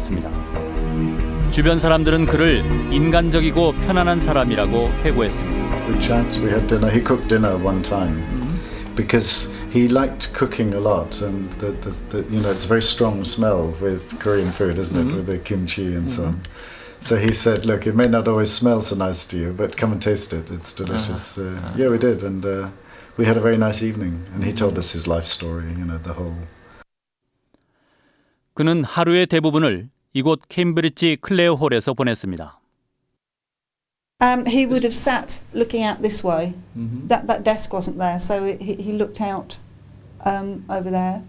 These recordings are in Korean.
인물이었습니다. 주변 사람들은 그를 인간적이고 편안한 사람이라고 회고했습니다. We chat, we had dinner. He cooked dinner one time because he liked cooking a lot, and you know, it's a very strong smell with Korean food, isn't it, with the kimchi and so on. So he said, "Look, it may not always smell so nice to you, but come and taste it. It's delicious." Yeah, we did, and we had a very nice evening. And he told us his life story, you know, the whole. 그는 하루의 대부분을 이곳 케임브리지 클레어 홀에서 보냈습니다. He would have sat looking out this way. That desk wasn't there, so he looked out over there.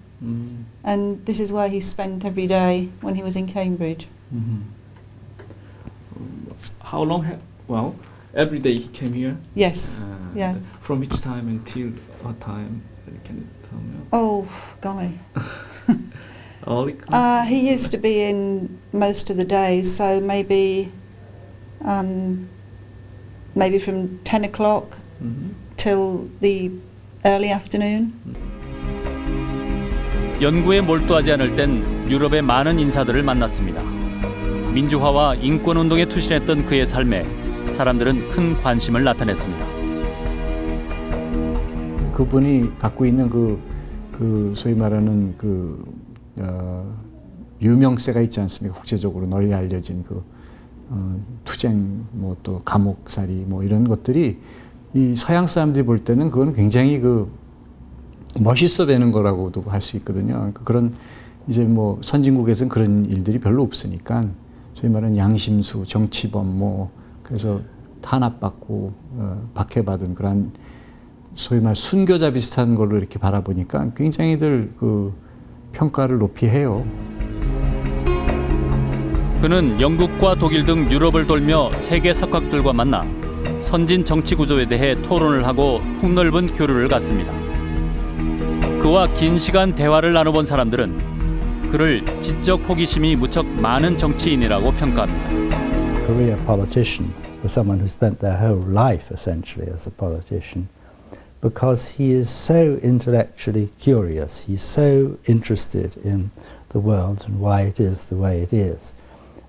And this is where he spent every day when he was in Cambridge. How long? Well, every day he came here. Yes. Yes. From which time until what time? Can you tell me? Oh, golly. Early. He used to be in most of the days, so maybe from 10 o'clock till the early afternoon. 연구에 몰두하지 않을 땐 유럽의 많은 인사들을 만났습니다. 민주화와 인권운동에 투신했던 그의 삶에 사람들은 큰 관심을 나타냈습니다. 그분이 갖고 있는 그 소위 말하는 유명세가 있지 않습니까? 국제적으로 널리 알려진 투쟁, 뭐 또 감옥살이, 뭐 이런 것들이 이 서양 사람들이 볼 때는 그건 굉장히 멋있어 보이는 거라고도 할 수 있거든요. 그런 이제 뭐 선진국에서는 그런 일들이 별로 없으니까 소위 말하는 양심수, 정치범, 뭐 그래서 탄압받고 박해받은 그런 소위 말 순교자 비슷한 걸로 이렇게 바라보니까 굉장히들 평가를 높이 해요. 그는 영국과 독일 등 유럽을 돌며 세계 석학들과 만나 선진 정치 구조에 대해 토론을 하고 폭넓은 교류를 갖습니다. 그와 긴 시간 대화를 나눠본 사람들은 그를 지적 호기심이 무척 많은 정치인이라고 평가합니다. Career politician was someone who spent their whole life essentially as a politician because he is so intellectually curious. He's so interested in the world and why it is the way it is.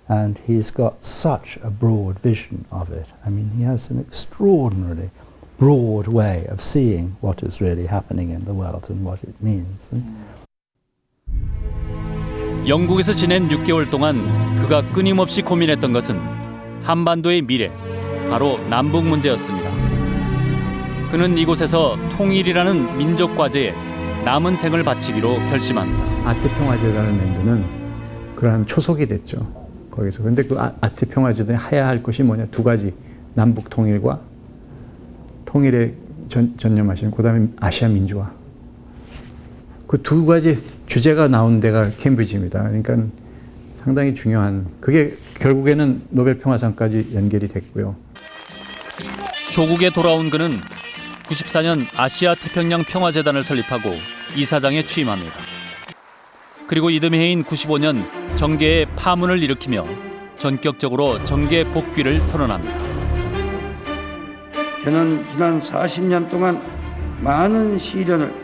And he's got such a broad vision of it. I mean, he has an extraordinarily broad way of seeing what is really happening in the world and what it means. 영국에서 지낸 6개월 동안 그가 끊임없이 고민했던 것은 한반도의 미래, 바로 남북 문제였습니다. 그는 이곳에서 통일이라는 민족 과제에 남은 생을 바치기로 결심합니다. 아트평화재라는 랜드는 그러한 초석이 됐죠. 거기서. 근데 그 아트평화재들이 해야 할 것이 뭐냐? 두 가지. 남북 통일과 통일에 전념하시는, 그 다음에 아시아 민주화. 그 두 가지 주제가 나온 데가 케임브리지입니다. 그러니까 상당히 중요한, 그게 결국에는 노벨 평화상까지 연결이 됐고요. 조국에 돌아온 그는 94년 아시아 태평양 평화재단을 설립하고 이사장에 취임합니다. 그리고 이듬해 해인 95년 정계의 파문을 일으키며 전격적으로 정계 복귀를 선언합니다. 저는 지난 40년 동안 많은 시련을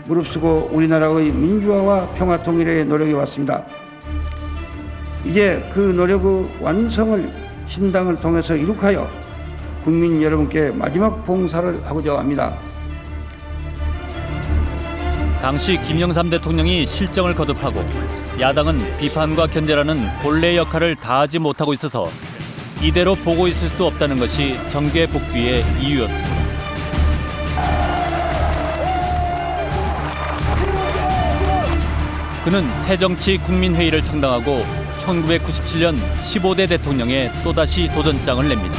무릅쓰고 우리나라의 민주화와 평화 통일에 노력해 왔습니다. 이제 그 노력의 완성을 신당을 통해서 이룩하여 국민 여러분께 마지막 봉사를 하고자 합니다. 당시 김영삼 대통령이 실정을 거듭하고 야당은 비판과 견제라는 본래 역할을 다하지 못하고 있어서 이대로 보고 있을 수 없다는 것이 정계 복귀의 이유였습니다. 그는 새정치국민회의를 창당하고 1997년 15대 대통령에 또다시 도전장을 냅니다.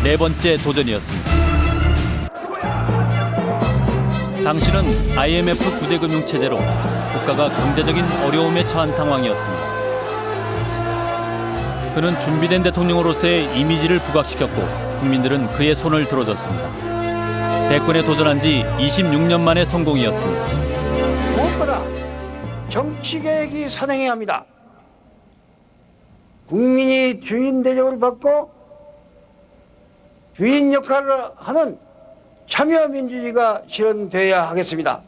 네 번째 도전이었습니다. 당시는 IMF 구제금융체제로 국가가 경제적인 어려움에 처한 상황이었습니다. 그는 준비된 대통령으로서의 이미지를 부각시켰고 국민들은 그의 손을 들어줬습니다. 대권에 도전한 지 26년 만의 성공이었습니다. 무엇보다 정치개혁이 선행해야 합니다. 국민이 주인 대접을 받고 주인 역할을 하는 참여민주주의가 실현돼야 하겠습니다.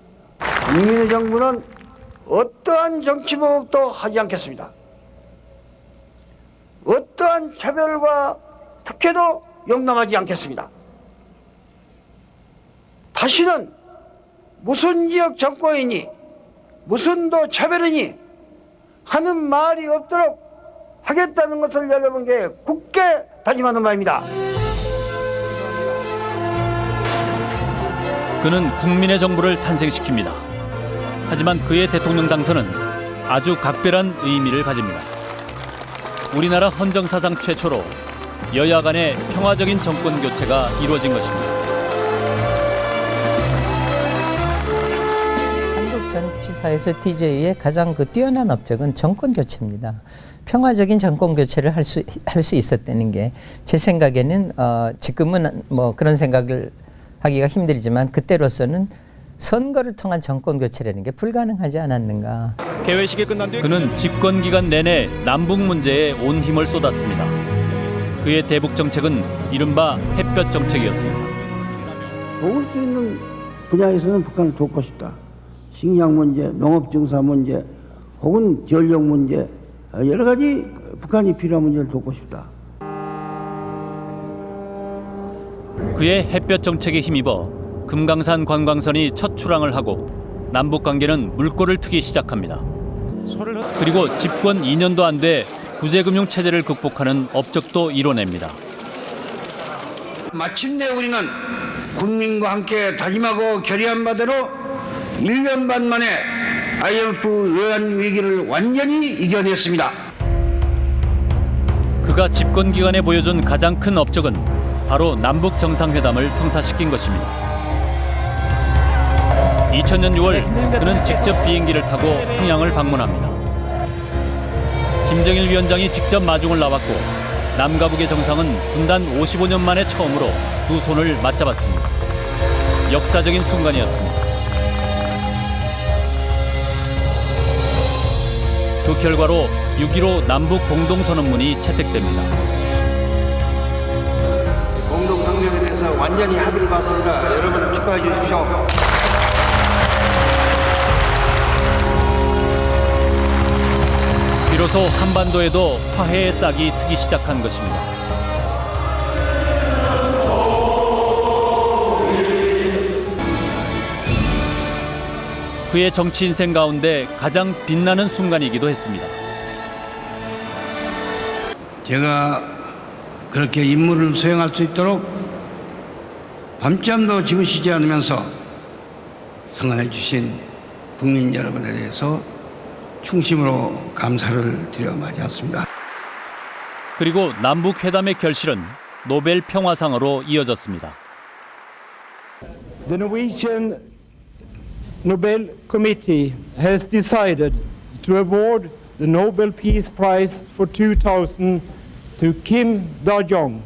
국민의 정부는 어떠한 정치 보복도 하지 않겠습니다. 어떠한 차별과 특혜도 용납하지 않겠습니다. 다시는 무슨 지역 정권이니 무슨 도 차별이니 하는 말이 없도록 하겠다는 것을 여러분께 굳게 다짐하는 바입니다. 그는 국민의 정부를 탄생시킵니다. 하지만 그의 대통령 당선은 아주 각별한 의미를 가집니다. 우리나라 헌정사상 최초로 여야 간의 평화적인 정권 교체가 이루어진 것입니다. 한국 정치사에서 DJ의 가장 뛰어난 업적은 정권 교체입니다. 평화적인 정권 교체를 할 수 있었다는 게 제 생각에는 지금은 뭐 그런 생각을 하기가 힘들지만 그때로서는 선거를 통한 정권 교체라는 게 불가능하지 않았는가. 그는 집권 기간 내내 남북 문제에 온 힘을 쏟았습니다. 그의 대북 정책은 이른바 햇볕 정책이었습니다. 도울 수 있는 분야에서는 북한을 돕고 싶다. 식량 문제, 농업 증사 문제, 혹은 전력 문제, 여러 가지 북한이 필요한 문제를 돕고 싶다. 그의 햇볕 정책에 힘입어 금강산 관광선이 첫 출항을 하고 남북 관계는 물꼬를 트기 시작합니다. 그리고 집권 2년도 안 돼 구제금융 체제를 극복하는 업적도 이뤄냅니다. 마침내 우리는 국민과 함께 다짐하고 결의한 바대로 1년 반 만에 IMF 외환 위기를 완전히 이겨냈습니다. 그가 집권 기간에 보여준 가장 큰 업적은 바로 남북 정상회담을 성사시킨 것입니다. 2000년 6월 그는 직접 비행기를 타고 평양을 방문합니다. 김정일 위원장이 직접 마중을 나왔고 남과 북의 정상은 분단 55년 만에 처음으로 두 손을 맞잡았습니다. 역사적인 순간이었습니다. 그 결과로 6.15 남북 공동선언문이 채택됩니다. 공동성명에 대해서 완전히 합의를 봤습니다. 여러분 축하해 주십시오. 비로소 한반도에도 화해의 싹이 트기 시작한 것입니다. 그의 정치 인생 가운데 가장 빛나는 순간이기도 했습니다. 제가 그렇게 임무를 수행할 수 있도록 밤잠도 주무시지 않으면서 성원해 주신 국민 여러분에 대해서 충심으로 감사를 드려 맞이했습니다. 그리고 남북 회담의 결실은 노벨 평화상으로 이어졌습니다. The Norwegian Nobel Committee has decided to award the Nobel Peace Prize for 2000 to Kim Da-jong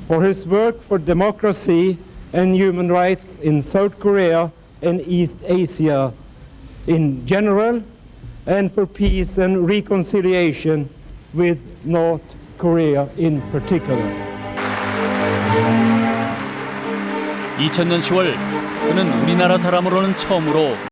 for his work for democracy and human rights in South Korea and East Asia in general, and for peace and reconciliation with North Korea in particular. 2000년 10월 그는 우리나라 사람으로는 처음으로